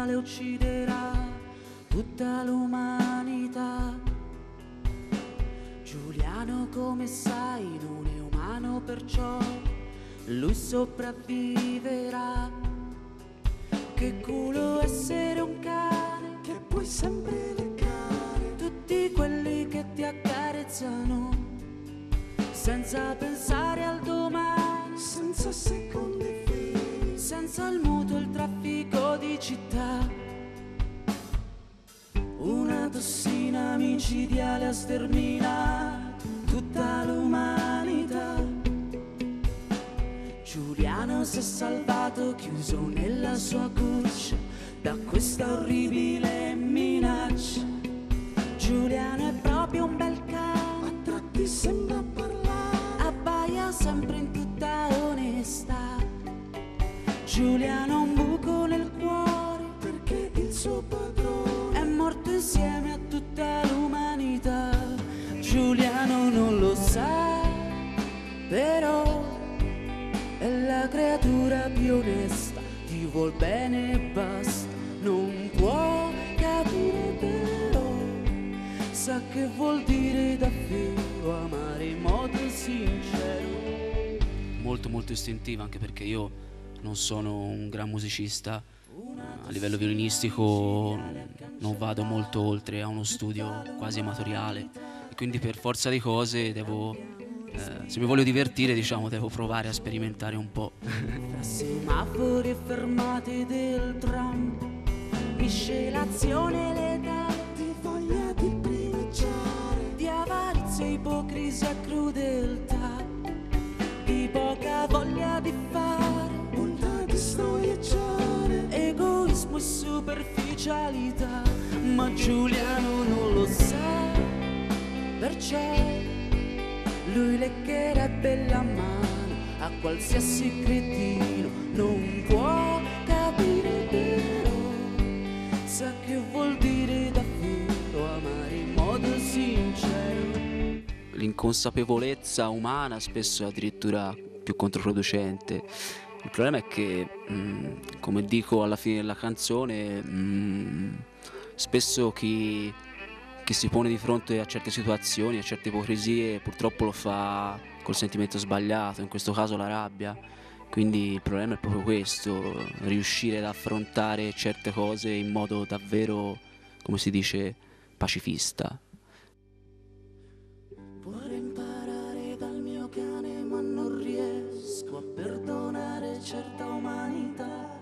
male ucciderà tutta l'umanità. Giuliano, come sai, non è umano, perciò lui sopravviverà. Che culo essere un cane che puoi sempre leccare tutti quelli che ti accarezzano, senza pensare al domani, senza secondi fini, senza il mutuo, il traffico di città. Una tossina micidiale ha sterminato tutta l'umanità. Giuliano si è salvato chiuso nella sua cuccia da questa orribile minaccia. Giuliano è proprio un bel cane, a tratti sembra parlare, abbaia sempre in tutta onestà. Giuliano ha un buco nel cuore perché il suo padrone è morto insieme a tutta l'umanità. Giuliano non lo sa, però è la creatura più onesta, ti vuol bene e basta. Non può capire però, sa che vuol dire davvero amare in modo sincero. Molto molto istintiva, anche perché io non sono un gran musicista. A livello violinistico non vado molto oltre a uno studio quasi amatoriale, e quindi per forza di cose devo, se mi voglio divertire, diciamo, devo provare a sperimentare un po'. Tra semafori e fermate del tram, miscelazione letale di voglia di primeggiare, di avarizia, ipocrisia e crudeltà, di poca voglia di fare, bontà di snoieggiare, egoismo e superficialità. Ma Giuliano non lo sa, perciò lui leccherebbe la mano a qualsiasi cretino. Non può capire però, sa che vuol dire davvero amare in modo sincero. L'inconsapevolezza umana spesso è addirittura più controproducente. Il problema è che, come dico alla fine della canzone, spesso chi si pone di fronte a certe situazioni, a certe ipocrisie, purtroppo lo fa col sentimento sbagliato, in questo caso la rabbia. Quindi il problema è proprio questo, riuscire ad affrontare certe cose in modo davvero, come si dice, pacifista. Vorrei imparare dal mio cane, ma non riesco a perdonare certa umanità,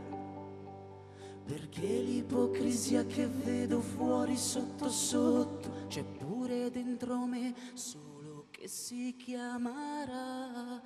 perché l'ipocrisia che vedo fuori sotto sotto c'è pure dentro me, solo che si chiama rabbia.